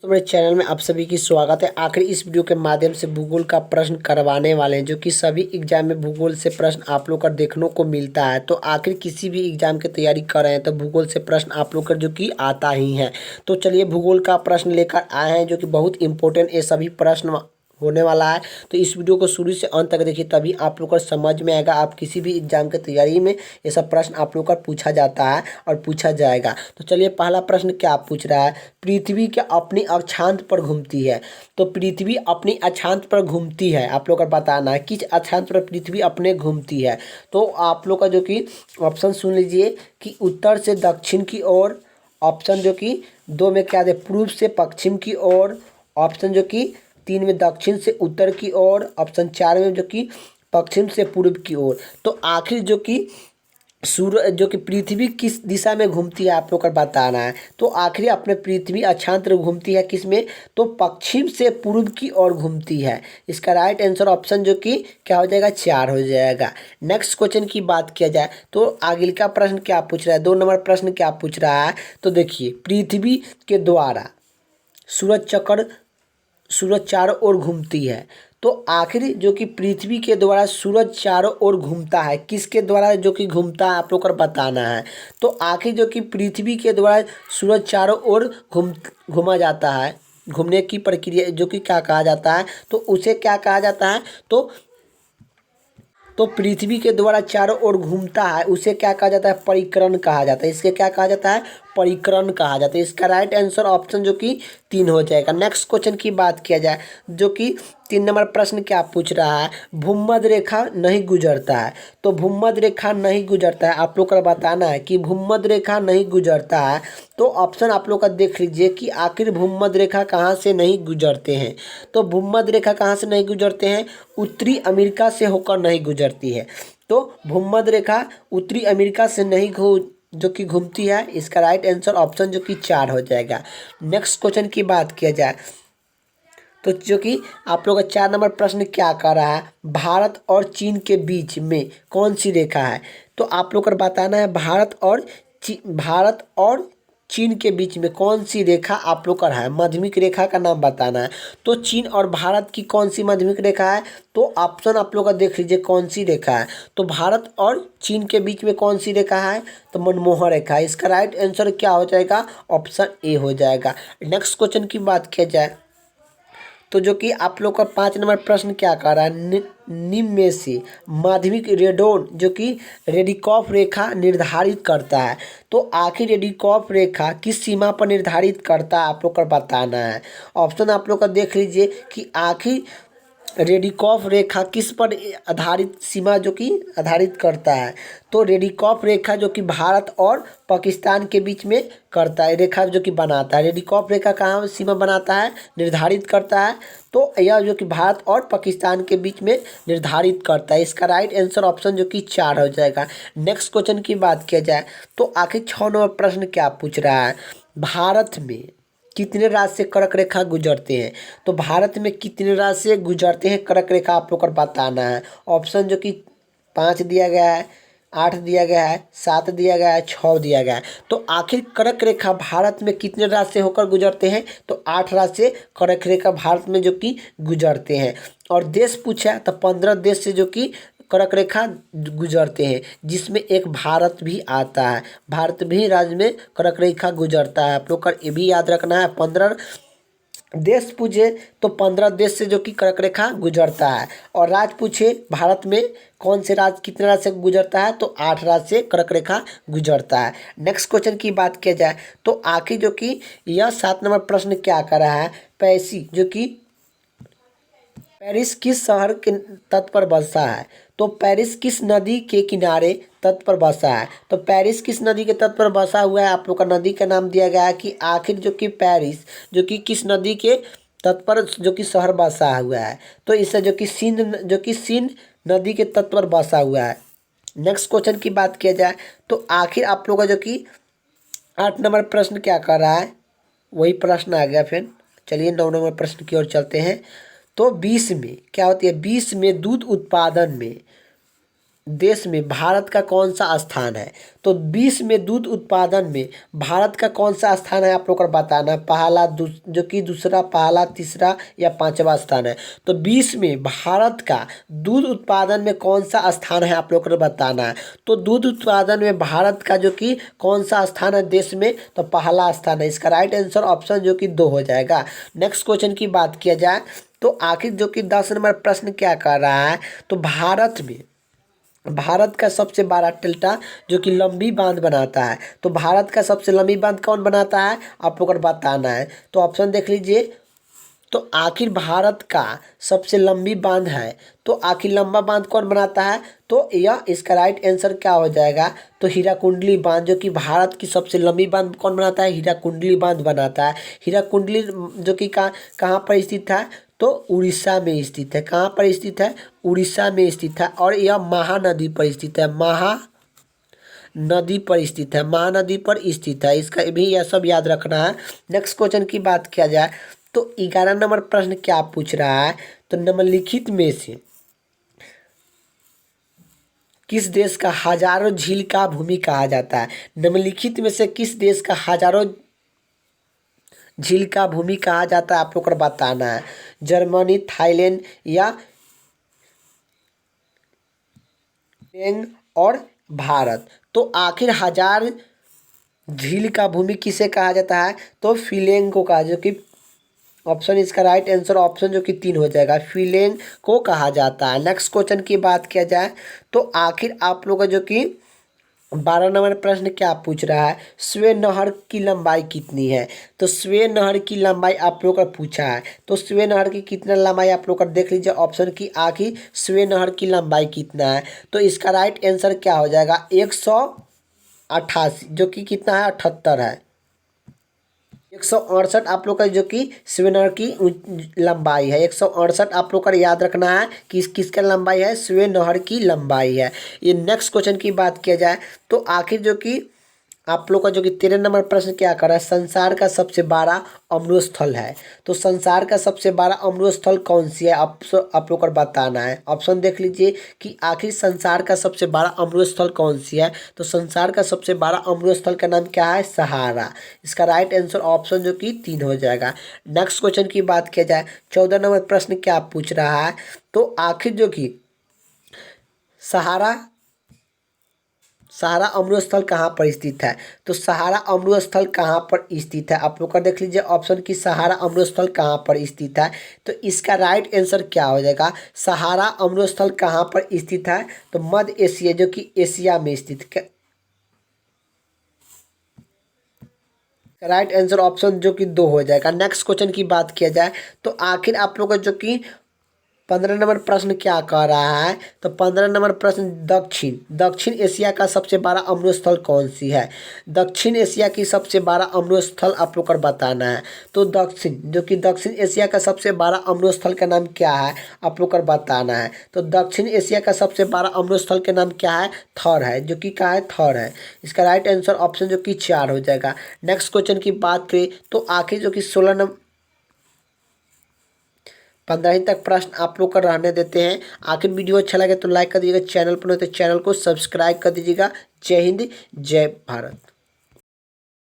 तो मेरे चैनल में आप सभी की स्वागत है। आखिर इस वीडियो के माध्यम से भूगोल का प्रश्न करवाने वाले हैं, जो कि सभी एग्जाम में भूगोल से प्रश्न आप लोग का देखने को मिलता है। तो आखिर किसी भी एग्जाम की तैयारी कर रहे हैं तो भूगोल से प्रश्न आप लोग का जो कि आता ही है। तो चलिए भूगोल का प्रश्न लेकर आए हैं, जो कि बहुत इंपॉर्टेंट ये सभी प्रश्न होने वाला है। तो इस वीडियो को शुरू से अंत तक देखिए, तभी आप लोग को समझ में आएगा। आप किसी भी एग्जाम की तैयारी में ये सब प्रश्न आप लोग का पूछा जाता है और पूछा जाएगा। तो चलिए पहला प्रश्न क्या पूछ रहा है, पृथ्वी क्या अपनी अक्षांश पर घूमती है? तो पृथ्वी अपनी अक्षांश पर घूमती है, आप लोग को बताना है किस अक्षांश पर पृथ्वी अपने घूमती है। तो आप लोग का जो कि ऑप्शन सुन लीजिए कि उत्तर से दक्षिण की ओर, ऑप्शन जो कि 2 में क्या दे, पूर्व से पश्चिम की ओर, ऑप्शन जो कि 3 में दक्षिण से उत्तर की ओर, ऑप्शन 4 में जो कि पश्चिम से पूर्व की ओर। तो आखिर जो कि सूरज जो कि पृथ्वी किस दिशा में घूमती है आप लोग को बताना है। तो आखिर अपने पृथ्वी अक्षांश घूमती है किस में, तो पश्चिम से पूर्व की ओर घूमती है। इसका राइट आंसर ऑप्शन जो कि क्या हो जाएगा, 4 हो जाएगा। नेक्स्ट क्वेश्चन की बात किया जाए तो आगे का प्रश्न क्या पूछ रहा है, 2 नंबर प्रश्न क्या पूछ रहा है। तो देखिए पृथ्वी के द्वारा सूरज चारों ओर घूमती है। तो आखिर जो कि पृथ्वी के द्वारा सूरज चारों ओर घूमता है, किसके द्वारा जो कि घूमता है आप लोग को बताना है। तो आखिर जो कि पृथ्वी के द्वारा सूरज चारों ओर घूमा जाता है, घूमने की प्रक्रिया जो कि क्या कहा जाता है, तो उसे क्या कहा जाता है। तो पृथ्वी के द्वारा चारों ओर घूमता है, उसे क्या कहा जाता है, परिक्रण कहा जाता है। इसके क्या कहा जाता है, परिक्रण कहा जाता है। इसका राइट आंसर ऑप्शन जो कि 3 हो जाएगा। नेक्स्ट क्वेश्चन की बात किया जाए जो कि 3 नंबर प्रश्न क्या पूछ रहा है, भूमध्य रेखा नहीं गुजरता है। तो भूमध्य रेखा नहीं गुजरता है, आप लोग को बताना है कि भूमध्य रेखा नहीं गुजरता है। तो ऑप्शन आप लोग का देख लीजिए कि आखिर भूमध्य रेखा कहाँ से नहीं गुजरते हैं। तो भूमध्य रेखा कहाँ से नहीं गुजरते हैं, उत्तरी अमेरिका से होकर नहीं गुजरती है। तो भूमध्य रेखा उत्तरी अमेरिका से नहीं जो कि घूमती है। इसका राइट आंसर ऑप्शन जो कि 4 हो जाएगा। नेक्स्ट क्वेश्चन की बात किया जाए तो जो कि आप लोग का 4 नंबर प्रश्न क्या कर रहा है, भारत और चीन के बीच में कौन सी रेखा है। तो आप लोग को बताना है भारत और चीन के बीच में कौन सी रेखा आप लोग का है, माध्यमिक रेखा का नाम बताना है। तो चीन और भारत की कौन सी माध्यमिक रेखा है, तो ऑप्शन आप लोग का देख लीजिए कौन सी रेखा है। तो भारत और चीन के बीच में कौन सी रेखा है, तो मनमोहन रेखा है। इसका राइट आंसर क्या हो जाएगा, ऑप्शन ए हो जाएगा। नेक्स्ट क्वेश्चन की बात किया जाए तो जो कि आप लोग का 5 नंबर प्रश्न क्या कर रहा है, निम्न में से माध्यमिक रेडोन जो कि रेडिकॉफ रेखा निर्धारित करता है। तो आखिर रेडिकॉफ रेखा किस सीमा पर निर्धारित करता है आप लोग को बताना है। ऑप्शन आप लोग का देख लीजिए कि आखिर रेडिकॉफ रेखा किस पर आधारित सीमा जो कि आधारित करता है। तो रेडिकॉफ रेखा जो कि भारत और पाकिस्तान के बीच में करता है, रेखा जो कि बनाता है। रेडिकॉफ रेखा कहाँ सीमा बनाता है, निर्धारित करता है। तो यह जो कि भारत और पाकिस्तान के बीच में निर्धारित करता है। इसका राइट आंसर ऑप्शन जो कि 4 हो जाएगा। नेक्स्ट क्वेश्चन की बात किया जाए तो आखिर 6 नंबर प्रश्न क्या पूछ रहा है, भारत में कितने राज्य से कर्क रेखा गुजरते हैं। तो भारत में कितने राज्य से गुजरते हैं कर्क रेखा आप लोग को बताना है। ऑप्शन जो कि 5 दिया गया है, 8 दिया गया है, 7 दिया गया है, 6 दिया गया है। तो आखिर कर्क रेखा भारत में कितने राज्य से होकर गुजरते हैं, तो 8 राज्य से कर्क रेखा भारत में जो कि गुजरते हैं। और देश पूछा तो 15 देश से जो कि कर्क रेखा गुजरते हैं, जिसमें एक भारत भी आता है। भारत भी राज्य में कर्क रेखा गुजरता है। आप लोग का ये भी याद रखना है, 15 देश पूछे तो 15 देश से जो कि कर्क रेखा गुजरता है। और राज्य पूछे भारत में कौन से राज्य कितने राज्य से गुजरता है, तो 8 राज्य से कर्क रेखा गुजरता है। नेक्स्ट क्वेश्चन की बात किया जाए तो आखिर जो कि यह 7 नंबर प्रश्न क्या कर रहा है, पैसी जो कि पेरिस किस शहर के तट पर बसा है। तो पेरिस किस नदी के किनारे तट पर बसा है। तो पेरिस किस नदी के तट पर बसा हुआ है, आप लोग का नदी का नाम दिया गया है कि आखिर जो कि पेरिस जो कि किस नदी के तट पर जो कि शहर बसा हुआ है। तो इससे जो कि सिंध नदी के तट पर बसा हुआ है। नेक्स्ट क्वेश्चन की बात किया जाए तो आखिर आप लोग का जो कि 8 नंबर प्रश्न क्या कर रहा है, वही प्रश्न आ गया फिर। चलिए 9 नंबर प्रश्न की ओर चलते हैं। तो 20 में क्या होती है, 20 में दूध उत्पादन में देश में भारत का कौन सा स्थान है? तो विश्व में दूध उत्पादन में भारत का कौन सा स्थान है आप लोग को बताना है। पहला जो कि दूसरा, पहला, तीसरा या पांचवा स्थान है। तो विश्व में भारत का दूध उत्पादन में कौन सा स्थान है आप लोग को बताना है। तो दूध उत्पादन में भारत का जो कि कौन सा स्थान है देश में, तो पहला स्थान है। इसका राइट आंसर ऑप्शन जो कि 2 हो जाएगा। नेक्स्ट क्वेश्चन की बात किया जाए तो आखिर जो कि 10 नंबर प्रश्न क्या कर रहा है, तो भारत का सबसे बड़ा डेल्टा जो कि लंबी बांध बनाता है। तो भारत का सबसे लंबी बांध कौन बनाता है आप लोग को बताना है। तो ऑप्शन देख लीजिए। तो आखिर भारत का सबसे लंबी बांध है, तो आखिर लंबा बांध कौन बनाता है, तो यह इसका राइट आंसर क्या हो जाएगा, तो हीराकुंडली बांध। जो कि भारत की सबसे लंबी बांध कौन बनाता है, हीराकुंडली बांध बनाता है। हीराकुंडली जो कि कहाँ पर स्थित है, तो उड़ीसा में स्थित है। कहाँ पर स्थित है, उड़ीसा में स्थित है। और यह महानदी पर स्थित है, महानदी पर स्थित है, महानदी पर स्थित है। इसका भी यह सब याद रखना है। नेक्स्ट क्वेश्चन की बात किया जाए तो 11 नंबर प्रश्न क्या पूछ रहा है, तो निम्नलिखित में से किस देश का हजारों झील का भूमि कहा जाता है। निम्नलिखित में से किस देश का हजारों झील का भूमि कहा जाता है आप लोग को बताना है। जर्मनी, थाईलैंड या और भारत। तो आखिर हजार झील का भूमि किसे कहा जाता है, तो फिलेंग को कहा, जो कि ऑप्शन इसका राइट आंसर ऑप्शन जो कि 3 हो जाएगा, फिलेंग को कहा जाता है। नेक्स्ट क्वेश्चन की बात किया जाए तो आखिर आप लोग का जो कि 12 नंबर प्रश्न क्या पूछ रहा है, स्वे नहर की लंबाई कितनी है। तो स्वे नहर की लंबाई आप लोग का पूछा है। तो स्वे नहर की कितना लंबाई आप लोग का देख लीजिए ऑप्शन की। आखिर स्वे नहर की लंबाई कितना है, तो इसका राइट आंसर क्या हो जाएगा, 188, जो कि कितना है, 78 है। 168 आप लोग का जो कि स्वे नहर की लंबाई है। 168 आप लोग का याद रखना है कि किसका लंबाई है, स्वे नहर की लंबाई है। ये नेक्स्ट क्वेश्चन की बात किया जाए तो आखिर जो कि आप लोग का जो कि 13 नंबर प्रश्न क्या कर रहा है, संसार का सबसे बड़ा अम्ल स्थल है। तो संसार का सबसे बड़ा अम्ल स्थल कौन सी है, आप लोग को बताना है। ऑप्शन देख लीजिए कि आखिर संसार का सबसे बड़ा अम्ल स्थल कौन सी है। तो संसार का सबसे बड़ा अम्ल स्थल का नाम क्या है, सहारा। इसका राइट आंसर ऑप्शन जो कि 3 हो जाएगा। नेक्स्ट क्वेश्चन की बात किया जाए 14 नंबर प्रश्न क्या पूछ रहा है, तो आखिर जो कि सहारा अमृत स्थल कहाँ पर स्थित है। तो सहारा अमृत स्थल कहाँ पर स्थित है आप लोग का देख लीजिए ऑप्शन की, सहारा अमृत स्थल कहाँ पर स्थित है। तो इसका राइट आंसर क्या हो जाएगा, सहारा अमृत स्थल कहाँ पर स्थित है, तो मध्य एशिया जो कि एशिया में स्थित है। राइट आंसर ऑप्शन जो कि 2 हो जाएगा। नेक्स्ट क्वेश्चन की बात किया जाए तो आखिर आप लोग का जो कि 15 नंबर प्रश्न क्या कह रहा है, तो 15 नंबर प्रश्न दक्षिण एशिया का सबसे बड़ा अमृत स्थल कौन सी है। दक्षिण एशिया की सबसे बड़ा अमृत स्थल आप लोग को बताना है। तो दक्षिण एशिया का सबसे बड़ा अमृत स्थल का नाम क्या है आप लोग को बताना है। तो दक्षिण एशिया का सबसे बड़ा अमृत स्थल का नाम क्या है, थर है, जो कि क्या है, थर है। इसका राइट आंसर ऑप्शन जो कि 4 हो जाएगा। नेक्स्ट क्वेश्चन की बात करें तो आखिर जो कि 16 नंबर 15 तक प्रश्न आप लोग का रहने देते हैं। आखिर वीडियो अच्छा लगे तो लाइक कर दीजिएगा, चैनल पर हो तो चैनल को सब्सक्राइब कर दीजिएगा। जय हिंद, जय भारत।